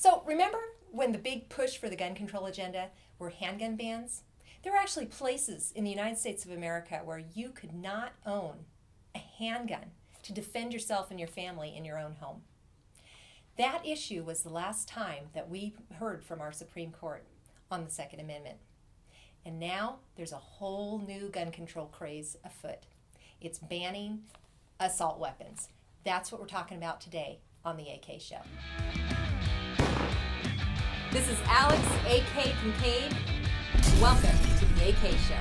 So remember when the big push for the gun control agenda were handgun bans? There were actually places in the United States of America where you could not own a handgun to defend yourself and your family in your own home. That issue was the last time that we heard from our Supreme Court on the Second Amendment. And now there's a whole new gun control craze afoot. It's banning assault weapons. That's what we're talking about today on the AK Show. This is Alex, AK Kincaid. Welcome to the AK Show.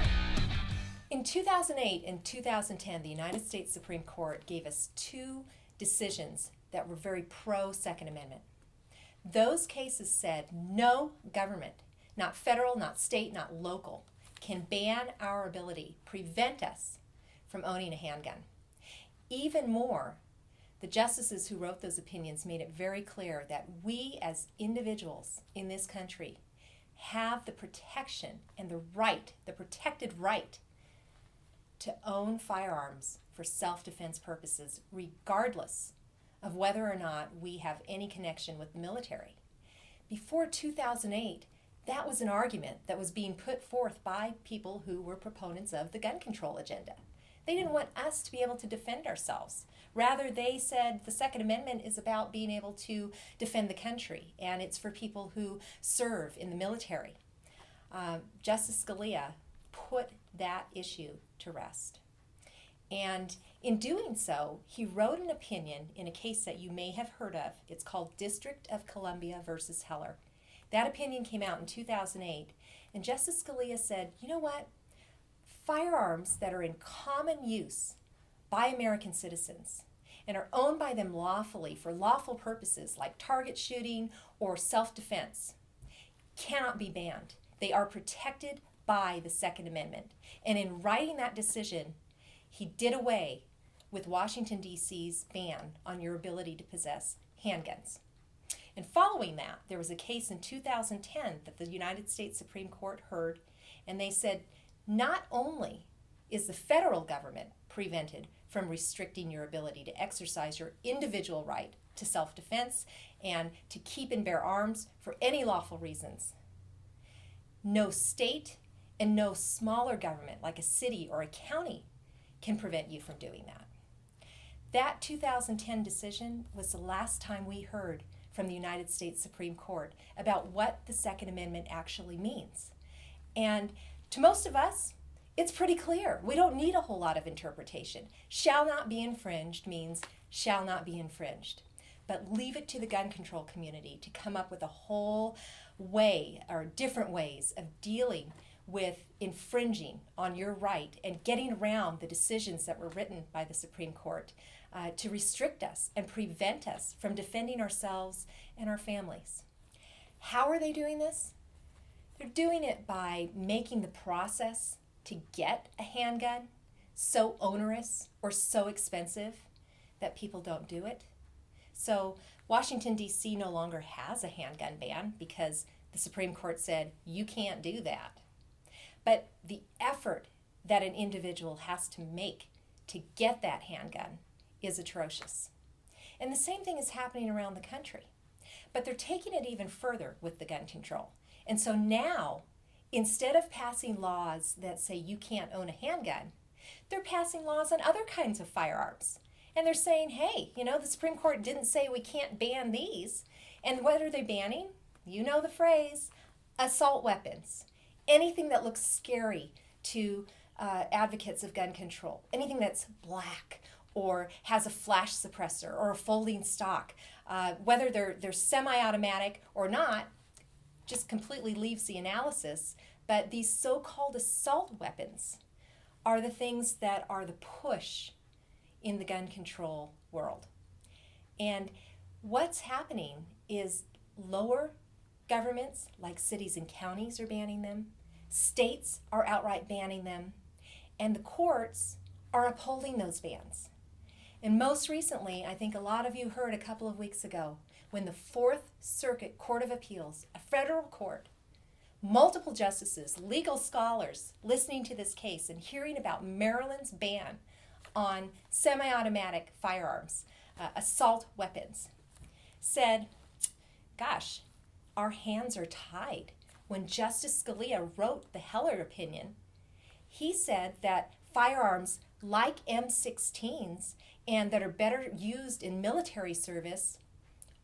In 2008 and 2010, the United States Supreme Court gave us two decisions that were very pro-Second Amendment. Those cases said no government, not federal, not state, not local, can ban our ability, prevent us from owning a handgun. Even more, the justices who wrote those opinions made it very clear that we as individuals in this country have the protection and the right, the protected right, to own firearms for self-defense purposes, regardless of whether or not we have any connection with the military. Before 2008, that was an argument that was being put forth by people who were proponents of the gun control agenda. They didn't want us to be able to defend ourselves. Rather, they said the Second Amendment is about being able to defend the country, and it's for people who serve in the military. Justice Scalia put that issue to rest. And in doing so, he wrote an opinion in a case that you may have heard of. It's called District of Columbia versus Heller. That opinion came out in 2008, and Justice Scalia said, you know what? Firearms that are in common use by American citizens and are owned by them lawfully for lawful purposes like target shooting or self-defense cannot be banned. They are protected by the Second Amendment. And in writing that decision, he did away with Washington, D.C.'s ban on your ability to possess handguns. And following that, there was a case in 2010 that the United States Supreme Court heard, and they said, not only is the federal government prevented from restricting your ability to exercise your individual right to self-defense and to keep and bear arms for any lawful reasons, no state and no smaller government like a city or a county can prevent you from doing that. That 2010 decision was the last time we heard from the United States Supreme Court about what the Second Amendment actually means. And to most of us, it's pretty clear. We don't need a whole lot of interpretation. Shall not be infringed means shall not be infringed. But leave it to the gun control community to come up with a whole way or different ways of dealing with infringing on your right and getting around the decisions that were written by the Supreme Court to restrict us and prevent us from defending ourselves and our families. How are they doing this? They're doing it by making the process to get a handgun so onerous or so expensive that people don't do it. So Washington, D.C. no longer has a handgun ban because the Supreme Court said you can't do that. But the effort that an individual has to make to get that handgun is atrocious. And the same thing is happening around the country. But they're taking it even further with the gun control. And so now, instead of passing laws that say you can't own a handgun, they're passing laws on other kinds of firearms. And they're saying, hey, the Supreme Court didn't say we can't ban these. And what are they banning? You know the phrase, assault weapons. Anything that looks scary to advocates of gun control. Anything that's black or has a flash suppressor or a folding stock. Whether they're semi-automatic or not, just completely leaves the analysis. But these so-called assault weapons are the things that are the push in the gun control world. And what's happening is lower governments like cities and counties are banning them, states are outright banning them, and the courts are upholding those bans. And most recently, I think a lot of you heard a couple of weeks ago, when the Fourth Circuit Court of Appeals, a federal court, multiple justices, legal scholars listening to this case and hearing about Maryland's ban on semi-automatic firearms, assault weapons, said, gosh, our hands are tied. When Justice Scalia wrote the Heller opinion, he said that firearms like M16s and that are better used in military service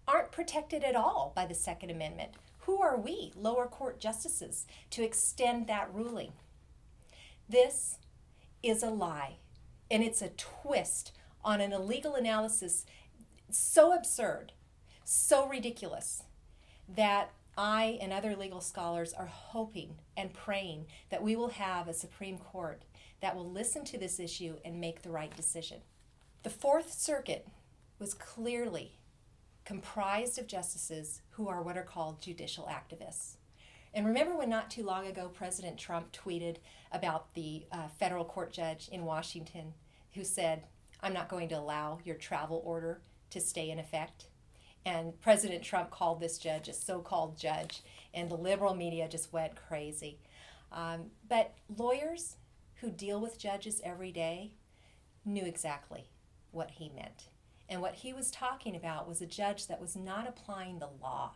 aren't protected at all by the Second Amendment. Who are we, lower court justices, to extend that ruling? This is a lie, and it's a twist on an illegal analysis so absurd, so ridiculous, that I and other legal scholars are hoping and praying that we will have a Supreme Court that will listen to this issue and make the right decision. The Fourth Circuit was clearly comprised of justices who are what are called judicial activists. And remember when not too long ago President Trump tweeted about the federal court judge in Washington who said, "I'm not going to allow your travel order to stay in effect"? And President Trump called this judge a so-called judge, and the liberal media just went crazy. But lawyers who deal with judges every day knew exactly what he meant. And what he was talking about was a judge that was not applying the law,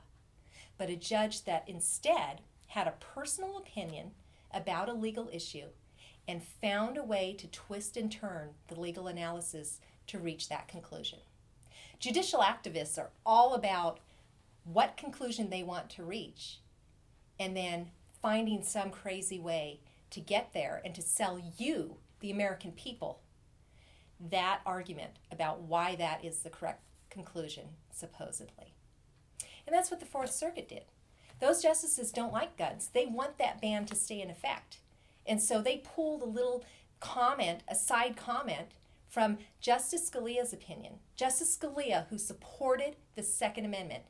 but a judge that instead had a personal opinion about a legal issue and found a way to twist and turn the legal analysis to reach that conclusion. Judicial activists are all about what conclusion they want to reach and then finding some crazy way to get there and to sell you, the American people, that argument about why that is the correct conclusion, supposedly. And that's what the Fourth Circuit did. Those justices don't like guns. They want that ban to stay in effect. And so they pulled a little comment, a side comment, from Justice Scalia's opinion. Justice Scalia, who supported the Second Amendment,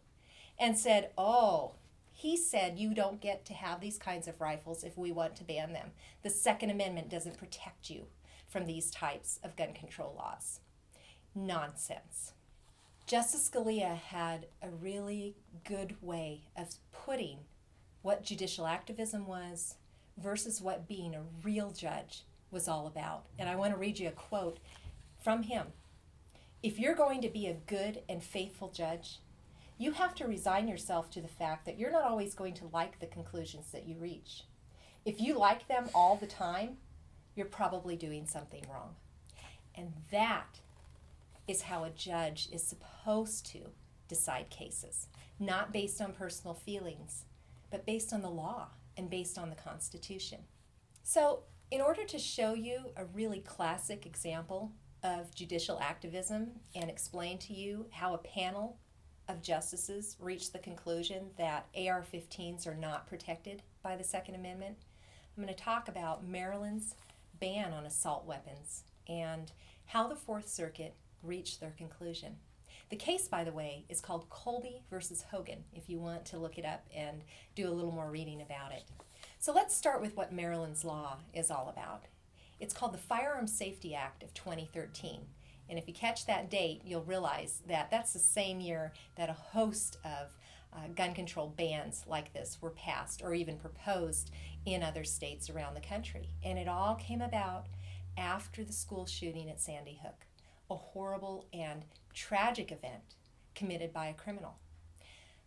and said, oh, he said you don't get to have these kinds of rifles if we want to ban them. The Second Amendment doesn't protect you from these types of gun control laws. Nonsense. Justice Scalia had a really good way of putting what judicial activism was versus what being a real judge was all about. And I want to read you a quote from him. "If you're going to be a good and faithful judge, you have to resign yourself to the fact that you're not always going to like the conclusions that you reach. If you like them all the time, you're probably doing something wrong." And that is how a judge is supposed to decide cases, not based on personal feelings, but based on the law and based on the Constitution. So, in order to show you a really classic example of judicial activism and explain to you how a panel of justices reached the conclusion that AR-15s are not protected by the Second Amendment, I'm going to talk about Maryland's ban on assault weapons and how the Fourth Circuit reached their conclusion. The case, by the way, is called Colby versus Hogan, if you want to look it up and do a little more reading about it. So let's start with what Maryland's law is all about. It's called the Firearms Safety Act of 2013. And if you catch that date, you'll realize that that's the same year that a host of gun control bans like this were passed or even proposed in other states around the country. And it all came about after the school shooting at Sandy Hook, a horrible and tragic event committed by a criminal.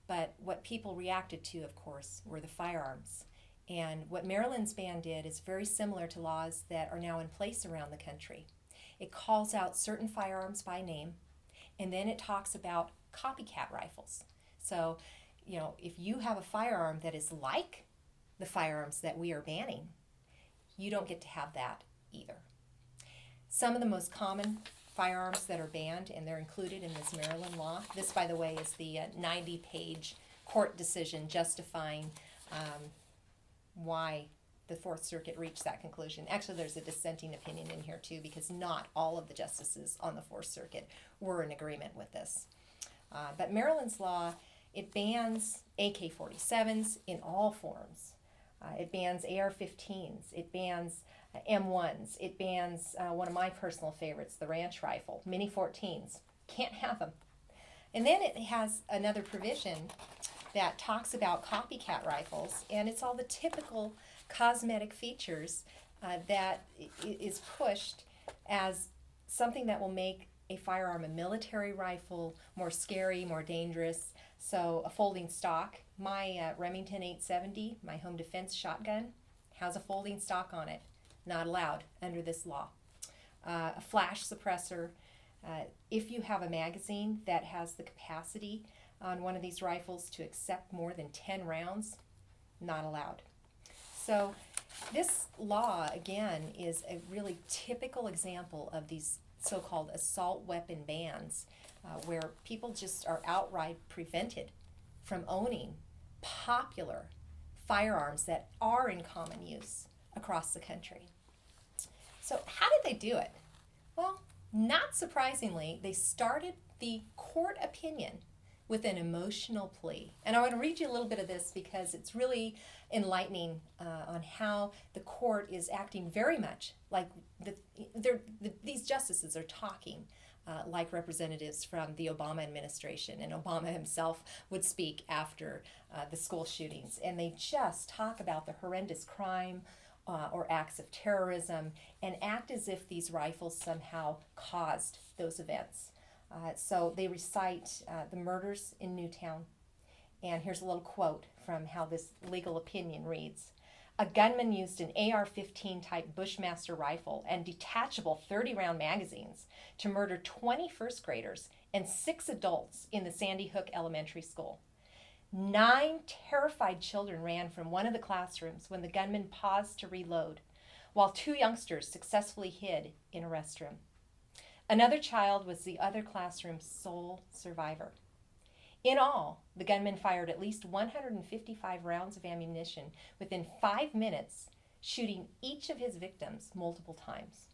But what people reacted to, of course, were the firearms. And what Maryland's ban did is very similar to laws that are now in place around the country. It calls out certain firearms by name, and then it talks about copycat rifles. So, if you have a firearm that is like the firearms that we are banning, you don't get to have that either. Some of the most common firearms that are banned, and they're included in this Maryland law. This, by the way, is the 90-page court decision justifying why the Fourth Circuit reached that conclusion. Actually, there's a dissenting opinion in here too, because not all of the justices on the Fourth Circuit were in agreement with this. But Maryland's law, it bans AK-47s in all forms. It bans AR-15s. It bans M1s. It bans one of my personal favorites, the ranch rifle, Mini 14s. Can't have them. And then it has another provision that talks about copycat rifles, and it's all the typical cosmetic features that is pushed as something that will make a firearm, a military rifle, more scary, more dangerous, So a folding stock, my Remington 870, my home defense shotgun, has a folding stock on it. Not allowed under this law. A flash suppressor, if you have a magazine that has the capacity on one of these rifles to accept more than 10 rounds, not allowed. So this law, again, is a really typical example of these so-called assault weapon bans, where people just are outright prevented from owning popular firearms that are in common use across the country. So how did they do it? Well, not surprisingly, they started the court opinion with an emotional plea. And I want to read you a little bit of this because it's really enlightening on how the court is acting very much like these justices are talking like representatives from the Obama administration, and Obama himself would speak after the school shootings. And they just talk about the horrendous crime or acts of terrorism and act as if these rifles somehow caused those events. So they recite the murders in Newtown. And here's a little quote from how this legal opinion reads. A gunman used an AR-15 type Bushmaster rifle and detachable 30-round magazines to murder 20 first graders and 6 adults in the Sandy Hook Elementary School. 9 terrified children ran from one of the classrooms when the gunman paused to reload, while 2 youngsters successfully hid in a restroom. Another child was the other classroom's sole survivor. In all, the gunman fired at least 155 rounds of ammunition within 5 minutes, shooting each of his victims multiple times.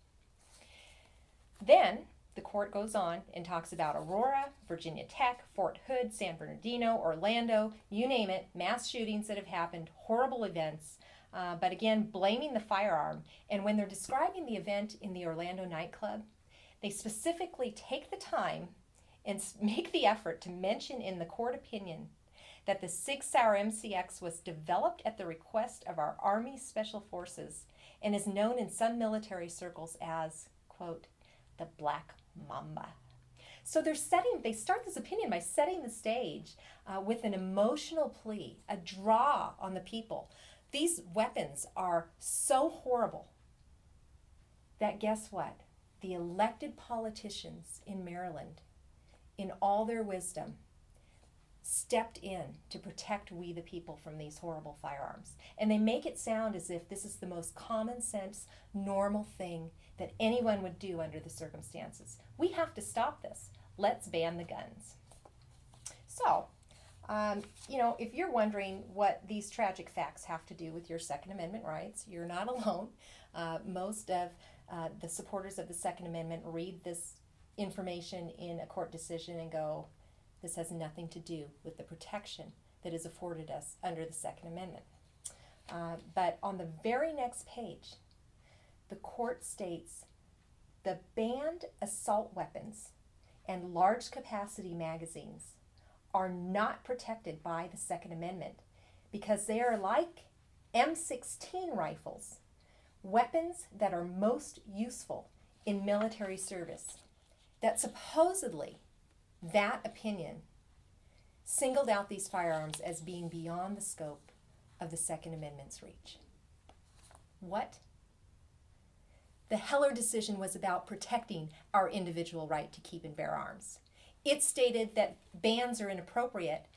Then, the court goes on and talks about Aurora, Virginia Tech, Fort Hood, San Bernardino, Orlando, you name it, mass shootings that have happened, horrible events, but again, blaming the firearm. And when they're describing the event in the Orlando nightclub, they specifically take the time and make the effort to mention in the court opinion that the Sig Sauer MCX was developed at the request of our Army Special Forces and is known in some military circles as, quote, the Black Mamba. So they start this opinion by setting the stage with an emotional plea, a draw on the people. These weapons are so horrible that guess what? The elected politicians in Maryland, in all their wisdom, stepped in to protect we the people from these horrible firearms. And they make it sound as if this is the most common sense, normal thing that anyone would do under the circumstances. We have to stop this. Let's ban the guns. So, if you're wondering what these tragic facts have to do with your Second Amendment rights, you're not alone. Most of the supporters of the Second Amendment read this information in a court decision and go, this has nothing to do with the protection that is afforded us under the Second Amendment. But on the very next page, the court states the banned assault weapons and large capacity magazines are not protected by the Second Amendment because they are like M16 rifles, weapons that are most useful in military service. That supposedly that opinion singled out these firearms as being beyond the scope of the Second Amendment's reach. What? The Heller decision was about protecting our individual right to keep and bear arms. It stated that bans are inappropriate.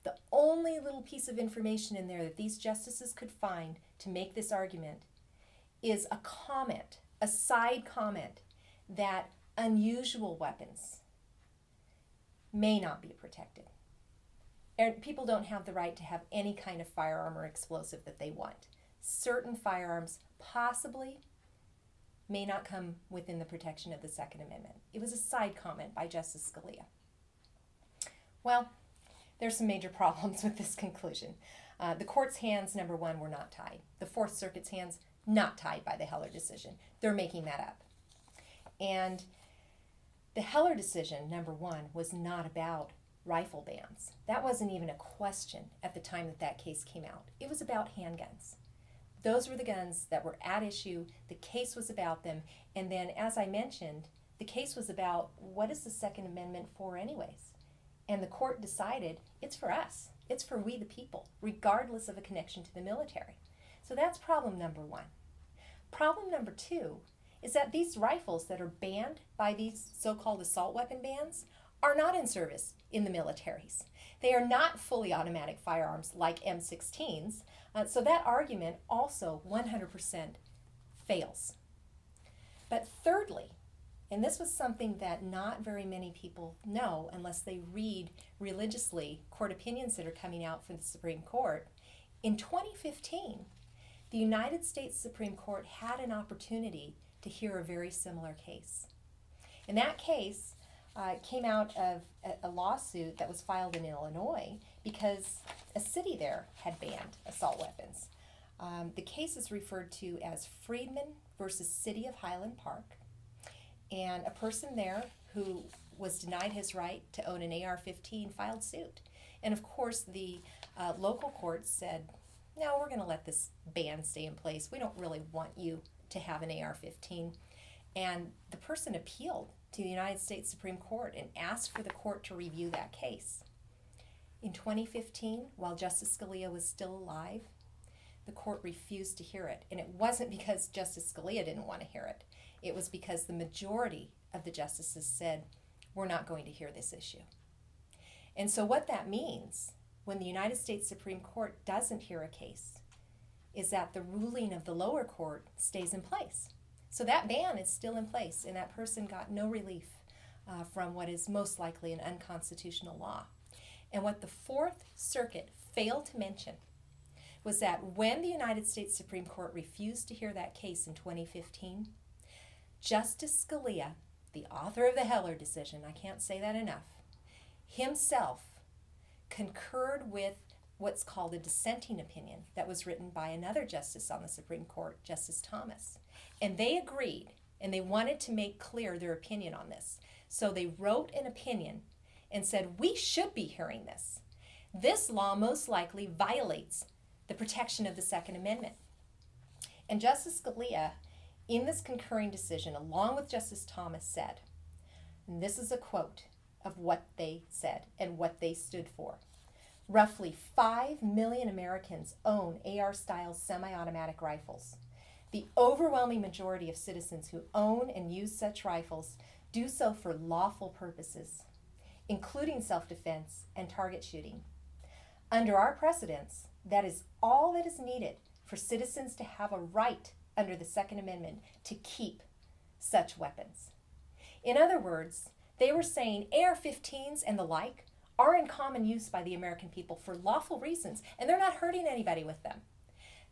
The only little piece of information in there that these justices could find to make this argument is a comment, a side comment, that unusual weapons may not be protected. And people don't have the right to have any kind of firearm or explosive that they want. Certain firearms possibly may not come within the protection of the Second Amendment. It was a side comment by Justice Scalia. Well, there's some major problems with this conclusion. The court's hands, number one, were not tied. The Fourth Circuit's hands, not tied by the Heller decision. They're making that up. And the Heller decision, number one, was not about rifle bans. That wasn't even a question at the time that that case came out. It was about handguns. Those were the guns that were at issue. The case was about them. And then, as I mentioned, the case was about what is the Second Amendment for anyways? And the court decided it's for us. It's for we the people, regardless of a connection to the military. So that's problem number one. Problem number two is that these rifles that are banned by these so-called assault weapon bans are not in service in the militaries. They are not fully automatic firearms like M16s, so that argument also 100% fails. But thirdly, and this was something that not very many people know unless they read religiously court opinions that are coming out from the Supreme Court, in 2015, the United States Supreme Court had an opportunity to hear a very similar case. And that case came out of a lawsuit that was filed in Illinois because a city there had banned assault weapons. The case is referred to as Friedman versus City of Highland Park. And a person there who was denied his right to own an AR-15 filed suit. And of course, the local courts said, no, we're going to let this ban stay in place. We don't really want you to have an AR-15. And the person appealed to the United States Supreme Court and asked for the court to review that case. In 2015, while Justice Scalia was still alive, the court refused to hear it. And it wasn't because Justice Scalia didn't want to hear it. It was because the majority of the justices said, we're not going to hear this issue. And so what that means when the United States Supreme Court doesn't hear a case is that the ruling of the lower court stays in place. So that ban is still in place, and that person got no relief from what is most likely an unconstitutional law. And what the Fourth Circuit failed to mention was that when the United States Supreme Court refused to hear that case in 2015, Justice Scalia, the author of the Heller decision, I can't say that enough, himself concurred with what's called a dissenting opinion that was written by another justice on the Supreme Court, Justice Thomas. And they agreed, and they wanted to make clear their opinion on this. So they wrote an opinion and said, we should be hearing this. This law most likely violates the protection of the Second Amendment. And Justice Scalia, in this concurring decision, along with Justice Thomas, said, and this is a quote of what they said and what they stood for, roughly 5 million Americans own AR-style semi-automatic rifles. The overwhelming majority of citizens who own and use such rifles do so for lawful purposes, including self-defense and target shooting. Under our precedents, that is all that is needed for citizens to have a right under the Second Amendment to keep such weapons. In other words, they were saying AR-15s and the like are in common use by the American people for lawful reasons, and they're not hurting anybody with them.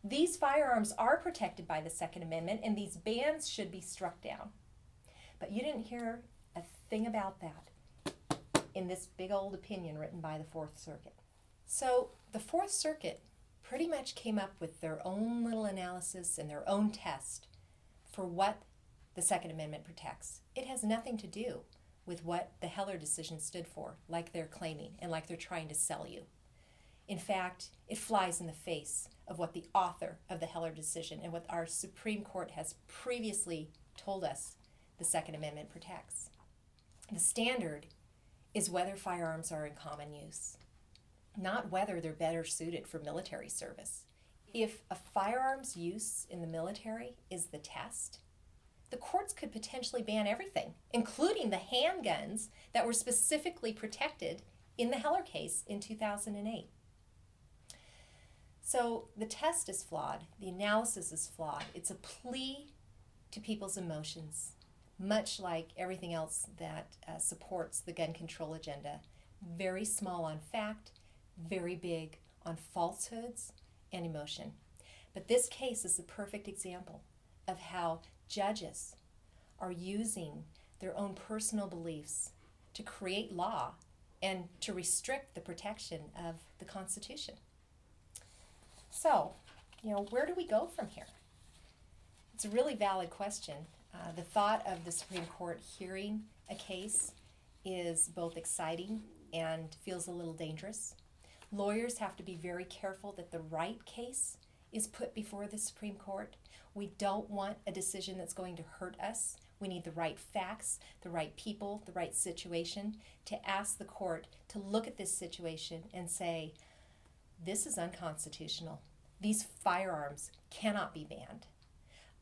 These firearms are protected by the Second Amendment, and these bans should be struck down. But you didn't hear a thing about that in this big old opinion written by the Fourth Circuit. So the Fourth Circuit pretty much came up with their own little analysis and their own test for what the Second Amendment protects. It has nothing to do with what the Heller decision stood for, like they're claiming and like they're trying to sell you. In fact, it flies in the face of what the author of the Heller decision and what our Supreme Court has previously told us the Second Amendment protects. The standard is whether firearms are in common use, not whether they're better suited for military service. If a firearms use in the military is the test, the courts could potentially ban everything, including the handguns that were specifically protected in the Heller case in 2008. So the test is flawed, the analysis is flawed. It's a plea to people's emotions, much like everything else that supports the gun control agenda. Very small on fact, very big on falsehoods and emotion. But this case is the perfect example of how judges are using their own personal beliefs to create law and to restrict the protection of the Constitution. So, where do we go from here? It's a really valid question. The thought of the Supreme Court hearing a case is both exciting and feels a little dangerous. Lawyers have to be very careful that the right case is put before the Supreme Court. We don't want a decision that's going to hurt us. We need the right facts, the right people, the right situation to ask the court to look at this situation and say, this is unconstitutional. These firearms cannot be banned.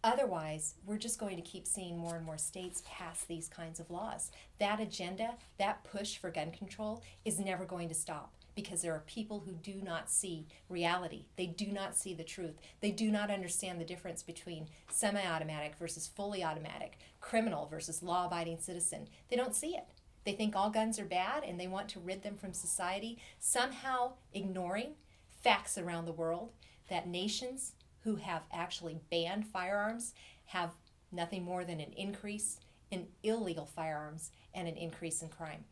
Otherwise, we're just going to keep seeing more and more states pass these kinds of laws. That agenda, that push for gun control is never going to stop because there are people who do not see reality. They do not see the truth. They do not understand the difference between semi-automatic versus fully automatic, criminal versus law-abiding citizen. They don't see it. They think all guns are bad and they want to rid them from society, somehow ignoring facts around the world that nations who have actually banned firearms have nothing more than an increase in illegal firearms and an increase in crime.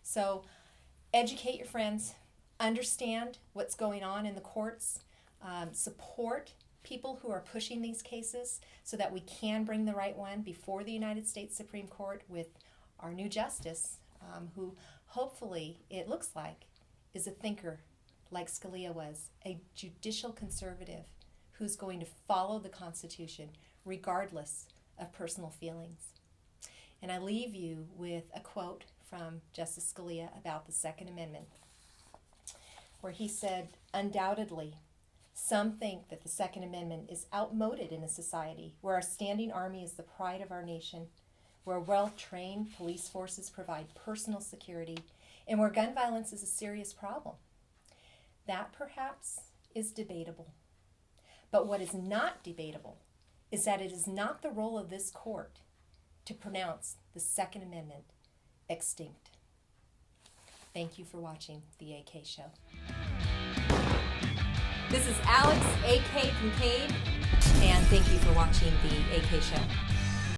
So educate your friends, understand what's going on in the courts, support people who are pushing these cases so that we can bring the right one before the United States Supreme Court with our new justice, who hopefully, it looks like, is a thinker like Scalia was, a judicial conservative who's going to follow the Constitution regardless of personal feelings. And I leave you with a quote from Justice Scalia about the Second Amendment, where he said, "Undoubtedly, some think that the Second Amendment is outmoded in a society where our standing army is the pride of our nation, where well-trained police forces provide personal security, and where gun violence is a serious problem. That perhaps is debatable. But what is not debatable is that it is not the role of this court to pronounce the Second Amendment extinct." Thank you for watching The AK Show. This is Alex, AK Kincaid, and thank you for watching The AK Show.